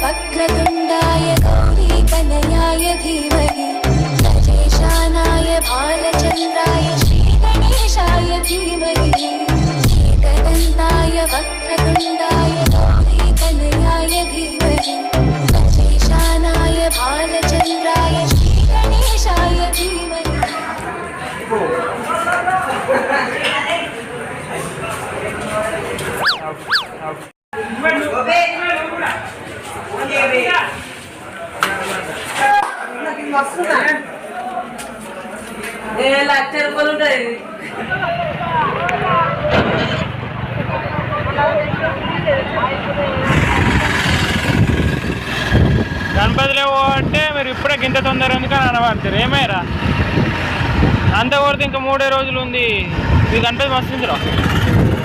वक्रतुण्डाय गौरीकनयाय धीमहि गजेशानाय भालचन्द्राय श्रीगणेशाय धीमहि एकदन्ताय वक्रतुण्डाय गौरीकनयाय धीमहि गजेशानाय भालचन्द्राय श्रीगणेशाय धीमहि। గణపతి లేవు అంటే మీరు ఇప్పుడే గింత తొందర ఎందుకని అనబడతారు ఏమైరా అంత కొడితే ఇంకా 3 రోజులు ఉంది ఈ గణపతి మస్తుందిరా